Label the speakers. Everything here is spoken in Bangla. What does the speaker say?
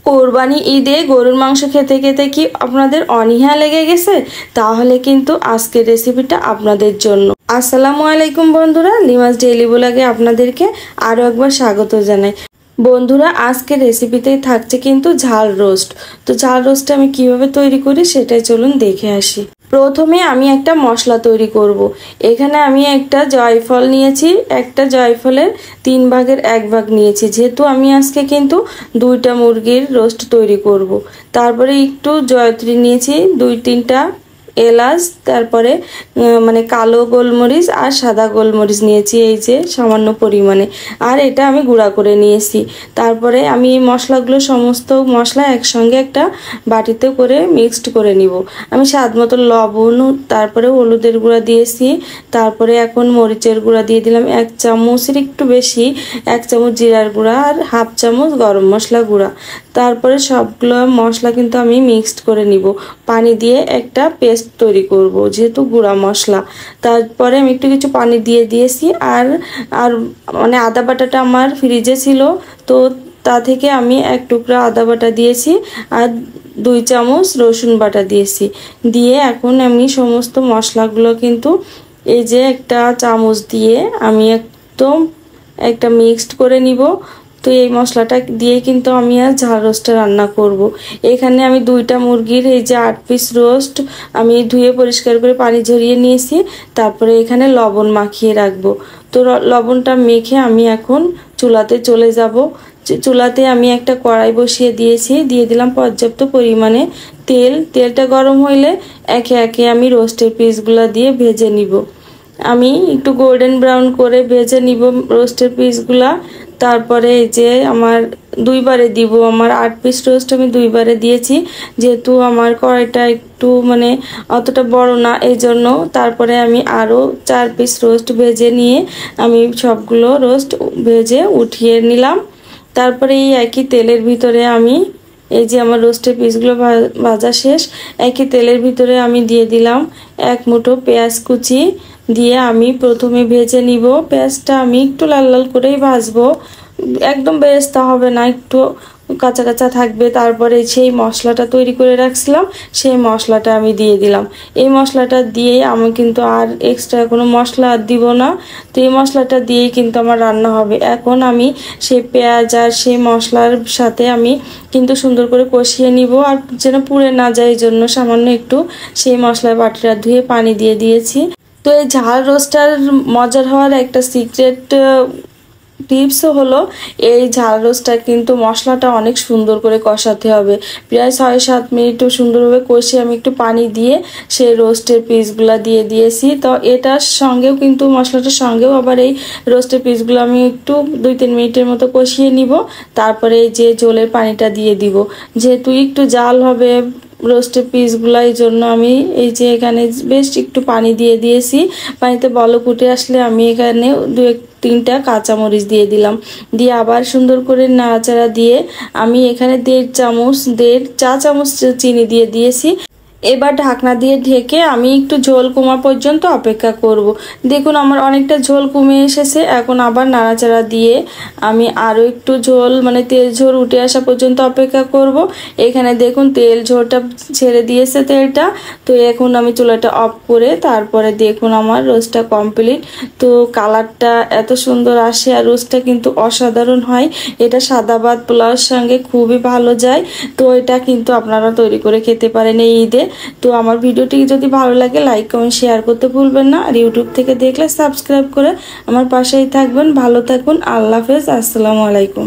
Speaker 1: কোরবানি ঈদে গরুর মাংস খেতে খেতে কি আপনাদের অনীহা লেগে গেছে? তাহলে কিন্তু আজকের রেসিপিটা আপনাদের জন্য। আসসালামু আলাইকুম বন্ধুরা, লিমাস ডেইলি ব্লগে আপনাদেরকে আরও একবার স্বাগত জানাই। বন্ধুরা, আজকের রেসিপিতেই থাকছে কিন্তু ঝাল রোস্ট। তো ঝাল রোস্টটা আমি কিভাবে তৈরি করি সেটাই চলুন দেখে আসি। প্রথমে আমি একটা মশলা তৈরি করব। এখানে আমি একটা জয়ফল নিয়েছি, একটা জয়ফলের 3 ভাগের 1 ভাগ নিয়েছি, যেহেতু আমি আজকে কিন্তু 2টা মুরগির রোস্ট তৈরি করব। তারপরে একটু জয়ত্রী নিয়েছি, 2-3টা এলাচ, তারপরে মানে কালো গোলমরিচ আর সাদা গোলমরিচ নিয়েছি এই যে সামান্য পরিমাণে, আর এটা আমি গুঁড়া করে নিয়েছি। তারপরে আমি এই মশলাগুলো সমস্ত মশলা একসঙ্গে একটা বাটিতে করে মিক্সড করে নিব। আমি স্বাদ মতো লবণ, তারপরে হলুদের গুঁড়া দিয়েছি, তারপরে এখন মরিচের গুঁড়া দিয়ে দিলাম 1 চামচের একটু বেশি, 1 চামচ জিরার গুঁড়া আর 1/2 চামচ গরম মশলা গুঁড়া। তারপরে সবগুলো মশলা কিন্তু আমি মিক্সড করে নিব, পানি দিয়ে একটা পেস্ট তৈরি করব যেহেতু গুঁড়া মশলা। তারপরে আমি একটু কিছু পানি দিয়ে দিয়েছি, আর মানে আদা বাটাটা আমার ফ্রিজে ছিল, তো তা থেকে আমি 1 টুকরা আদা বাটা দিয়েছি আর 2 চামচ রসুন বাটা দিয়েছি। দিয়ে এখন আমি সমস্ত মশলাগুলো কিন্তু এই যে একটা চামচ দিয়ে আমি একদম একটা মিক্সড করে নিব। তো এই মশলাটা দিয়ে কিন্তু আমি আর ঝাল রোস্টটা রান্না করব। এখানে আমি 2টা মুরগির এই যে 8 পিস রোস্ট আমি ধুয়ে পরিষ্কার করে পানি ঝরিয়ে নিয়েছি। তারপরে এখানে লবণ মাখিয়ে রাখবো। তো লবণটা মেখে আমি এখন চুলাতে চলে যাব। চুলাতে আমি একটা কড়াই বসিয়ে দিয়েছি, দিয়ে দিলাম পর্যাপ্ত পরিমাণে তেল। তেলটা গরম হইলে একে একে আমি রোস্টের পিসগুলো দিয়ে ভেজে নিব। আমি একটু গোল্ডেন ব্রাউন করে ভেজে নিব রোস্টের পিসগুলা। তারপরে এই যে আমার 2বারে দিব, আমার 8 পিস রোস্ট আমি 2বারে দিয়েছি, যেহেতু আমার কড়াইটা একটু মানে অতটা বড় না এই জন্য। তারপরে আমি আরও 4 পিস রোস্ট ভেজে নিয়ে আমি সবগুলো রোস্ট ভেজে উঠিয়ে নিলাম। তারপরে এই একই তেলের ভিতরে আমি এই যে আমার রোস্টের পিসগুলো ভাজা শেষ, একই তেলের ভিতরে আমি দিয়ে দিলাম 1 মুঠো পেঁয়াজ কুচি, দিয়ে আমি প্রথমে ভেজে নিব। পেঁয়াজটা আমি একটু লাল লাল করেই ভাজবো, একদম বেরেস্তা হবে না, একটু কাঁচা কাঁচা থাকবে। তারপরে সেই মশলাটা তৈরি করে রাখছিলাম, সেই মশলাটা আমি দিয়ে দিলাম। এই মশলাটা দিয়ে আমি কিন্তু আর এক্সট্রা কোনো মশলা আর দিব না। তো এই মশলাটা দিয়েই কিন্তু আমার রান্না হবে। এখন আমি সেই পেঁয়াজ আর সেই মশলার সাথে আমি কিন্তু সুন্দর করে কষিয়ে নিব, আর যেন পুড়ে না যায় এই জন্য সামান্য একটু সেই মশলার বাটিটা ধুয়ে পানি দিয়ে দিয়েছি। তো এই ঝাল রোস্টার মজার হওয়ার একটা সিক্রেট টিপসও হলো, এই ঝাল রোস্টটা কিন্তু মশলাটা অনেক সুন্দর করে কষাতে হবে। প্রায় 6-7 মিনিট সুন্দরভাবে কষিয়ে আমি একটু পানি দিয়ে সেই রোস্টের পিসগুলো দিয়ে দিয়েছি। তো এটার সঙ্গেও কিন্তু মশলাটার সঙ্গেও আবার এই রোস্টের পিসগুলো আমি একটু 2-3 মিনিটের মতো কষিয়ে নিব। তারপরে এই যে ঝোলের পানিটা দিয়ে দিব, যেহেতু একটু জাল হবে রোস্টের পিসগুলো, এই জন্য আমি এই যে এখানে বেশ একটু পানি দিয়ে দিয়েছি। পানিতে বলক উঠে আসলে আমি এখানে 2-3টা কাঁচামরিচ দিয়ে দিলাম, দিয়ে আবার সুন্দর করে নাড়াচাড়া দিয়ে আমি এখানে 1.5 চা চামচ চিনি দিয়ে দিয়েছি। এবার ঢাকনা দিয়ে ঢেকে আমি একটু ঝোল কমা পর্যন্ত অপেক্ষা করব। দেখুন আমার অনেকটা ঝোল কমে এসেছে। এখন আবার নাড়াচাড়া দিয়ে আমি আরও একটু ঝোল মানে তেল ঝোল উঠে আসা পর্যন্ত অপেক্ষা করব। এখানে দেখুন তেল ঝোলটা ছেড়ে দিয়েছে তেলটা। তো এখন আমি চুলাটা অফ করে তারপরে দেখুন আমার রোস্টটা কমপ্লিট। তো কালারটা এত সুন্দর আসে আর রোস্টটা কিন্তু অসাধারণ হয়। এটা সাদা ভাত পোলাওর সঙ্গে খুবই ভালো যায়। তো এটা কিন্তু আপনারা তৈরি করে খেতে পারেন এই ঈদে। তো আমার ভিডিওটি যদি ভালো লাগে লাইক কমেন্ট শেয়ার করতে ভুলবেন না, আর ইউটিউব থেকে দেখলে সাবস্ক্রাইব করে আমার পাশেই থাকবেন। ভালো থাকুন, আল্লাহ হাফেজ, আসসালামু আলাইকুম।